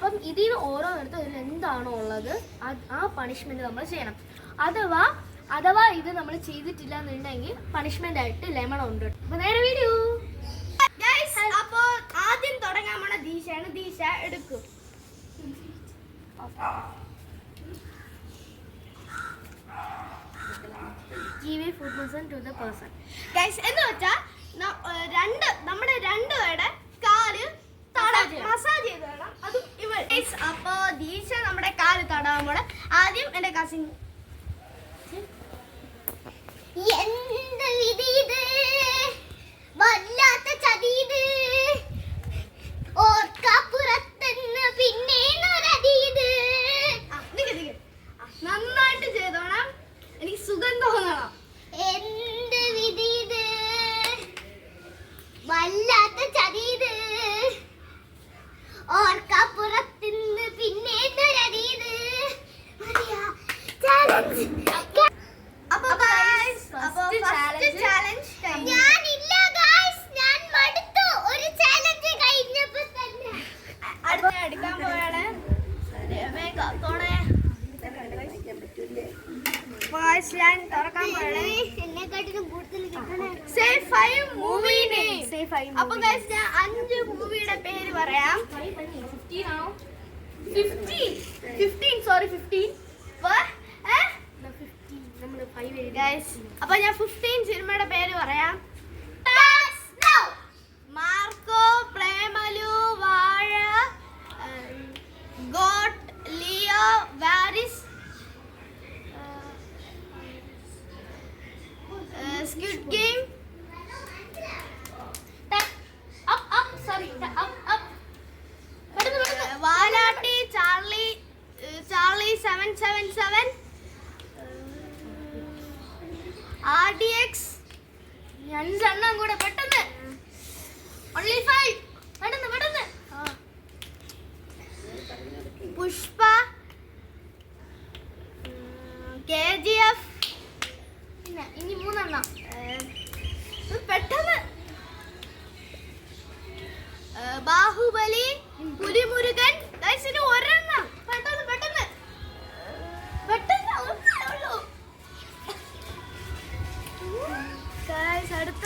അപ്പം ഇതിൽ ഓരോന്നിടത്തും ഇതിൽ എന്താണോ ഉള്ളത് ആ പണിഷ്മെന്റ് നമ്മൾ ചെയ്യണം. അഥവാ ഇത് നമ്മൾ ചെയ്തിട്ടില്ല എന്നുണ്ടെങ്കിൽ പണിഷ്മെന്റ് ആയിട്ട് ലെമൺ ഉണ്ട്. അപ്പൊ നേരെ വീഡിയോ. അപ്പോൾ ആദ്യം തുടങ്ങാൻ പോണ ദീശയാണ്. ദീശ എടുക്കും. Give a food person to the person. Guys, എന്ന് വെച്ചാൽ നമ്മുടെ രണ്ടുപേരുടെ കാല് മസാജ് ചെയ്ത് വേണം. അതും ഇവൾ. അപ്പൊ ദീശ നമ്മുടെ കാല് തടാൻ പോണെ. ആദ്യം എന്റെ കസിൻ. എന്ത് വിധി ഇത്, വല്ലാത്ത ചതി ഇത്, ഓർക്കാപ്പുറത്തുനിന്ന് പിന്നെ നരതീത്. നന്നായിട്ട് ചെയ്തോണം, എനിക്ക് സുഖം തോന്നണം. എന്ത് വിധി ഇത്, വല്ലാത്ത ചതി ഇത്, ഓർക്കാപ്പുറത്തുനിന്ന് പിന്നെ നരതീത്. ഞാനില്ല ഗൈസ്, ഞാൻ മടുത്തു. ഒരു ചാലഞ്ച് കഴിഞ്ഞപ്പോൾ തന്നെ അടുത്ത എടുക്കാൻ പോയാണ്. ഞാൻ തുറക്കാൻ പോയാണ്. എന്നെക്കാട്ടിലും കൂടുതൽ സേഫ് 5 മൂവി നെയിം. അപ്പൊ ഗൈസ് ഞാൻ 5 മൂവിയുടെ പേര് പറയാം. 15 ആണോ? 15 സോറി 15 ഗൈസ്. അപ്പൊ ഞാൻ 15 സിനിമയുടെ പേര് പറയാം. Marco, Premalu, Vaazha, GOAT, Leo, Varisu, Squid Game, Vaalatti, Charlie 777, RDX, അഞ്ചെണ്ണം കൂടെ പെട്ടെന്ന്. only 5 പെട്ടെന്ന്. പുഷ്പ, KGF, പിന്നെ ഇനി 3 എണ്ണം പെട്ടെന്ന്. ബാഹുബലി, പുലിമുരുകൻ. ഗൈസിന് ഒരെണ്ണം പെട്ടെന്ന്. ഉള്ളൂ ഗൈസ്. അടുത്ത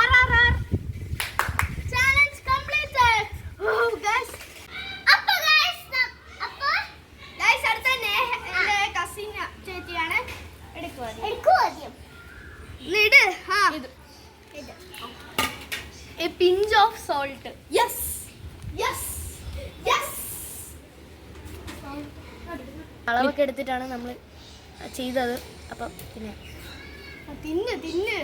RRR. Challenge completed. ഗൈസ് അപ്പൊ ഗൈസ് അടുത്ത എന്റെ കസിൻ ചേച്ചിയാണ്. എടുക്കൂ ആദ്യം. ഇട്. ഇത് a pinch of salt. yes അളവൊക്കെ എടുത്തിട്ടാണ് നമ്മൾ ചെയ്തത്. അപ്പം പിന്നെ തിന്ന്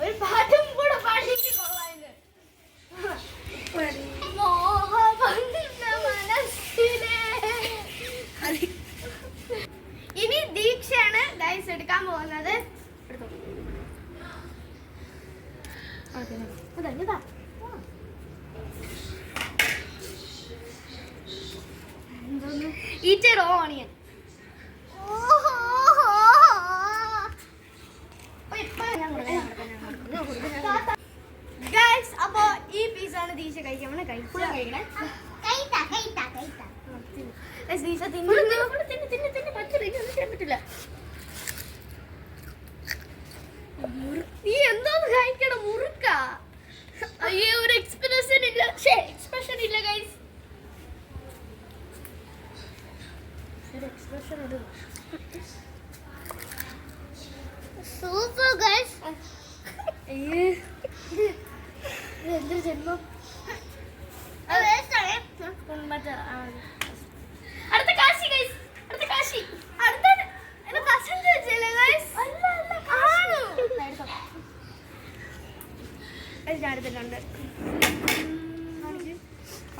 ഒരു പാട്ടും കൂടെ പാടിയിട്ട് കൊള്ളായിരുന്നു. ഇനി ദീക്ഷയാണ് ഗൈസ് എടുക്കാൻ പോകുന്നത്. eat a raw onion. Guys അപ്പൊ ഈ പീസാണ് ദീശ കഴിക്കാൻ കഴിക്കണേ. ദീശ പറ്റില്ല. നീ എന്തോന്ന് കഴിക്കണം? മുറുക്ക. അയ്യോ, ഒരു എക്സ്പ്രഷൻ ഇല്ല ഗൈസ്. Super guys. എന്തൊരു ജന്മം. അടുത്ത കാശി ഗൈസ്. അടുത്ത കസിൻ ചേച്ചിയല്ലേ guys?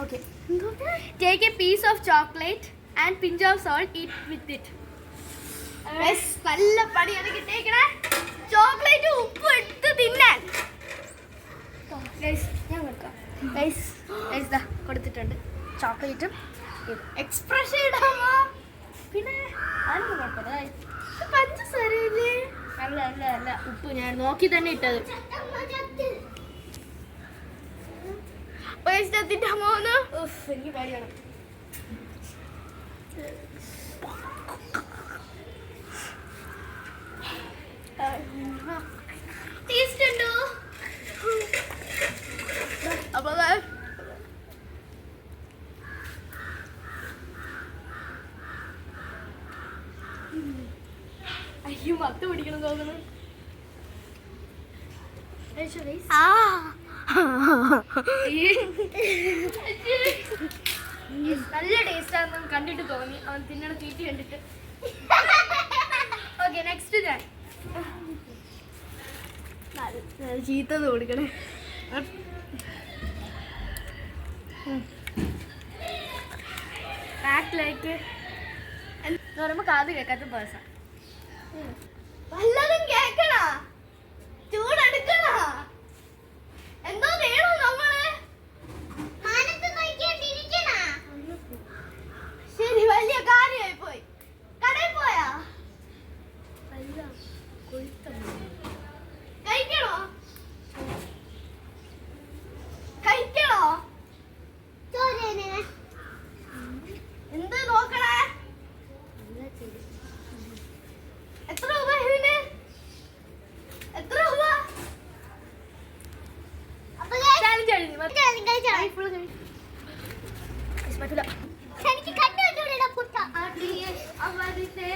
Okay. Take a piece of chocolate and pinch of salt. Eat with it. നല്ല പണിയാണ് കിട്ടിയേക്കണേ. ചോക്ലേറ്റ് ഉപ്പ് എടുത്ത് തിന്നാൻ. ഞാൻ കൊടുക്കാം. കൊടുത്തിട്ടുണ്ട് ചോക്ലേറ്റും. എക്സ്പ്രഷൻ ഇടാമോ? പിന്നെ അതൊന്നും കുഴപ്പമില്ല. പഞ്ചസാരയില്ലേ? അല്ല ഉപ്പ് ഞാൻ നോക്കി തന്നെ ഇട്ടത്. പേസ്റ്റത്തിന്റെ മോന്ന് എനിക്ക് പേടിയാണ്. ടേസ്റ്റ് ഉണ്ടോ? അപ്പൊ അയ്യോ മത്ത് പിടിക്കണം തോന്നുന്നു. നല്ല ടേസ്റ്റ് ആണെന്ന് കണ്ടിട്ട് തോന്നി, അവൻ തിന്നണ തീറ്റി കണ്ടിട്ട്. ഓക്കെ നെക്സ്റ്റ് ഞാൻ ചീത്തത് കൊടുക്കണേ. ബാക്കിലേക്ക് എന്ന് പറയുമ്പോൾ കാത് കേൾക്കാത്ത പേഴ്സ. വല്ലതും കേക്കണ, ചൂടെടുക്കണ, എന്തോ വേണോ നമ്മള്? ശരി, വലിയ കാര്യമായി പോയി. കടയിൽ പോയാ കഴിക്കണോ? കഴിക്കണോ? എന്ത് നോക്കണേ? എത്ര രൂപ ഇതിന്? എത്ര രൂപ? ചാലഞ്ച് കഴിഞ്ഞു. ഫുള്ള് കഴിഞ്ഞു. പറ്റില്ല. എനിക്ക് കണ്ടുപിടിച്ചില്ല പുട്ട. അവരുടെ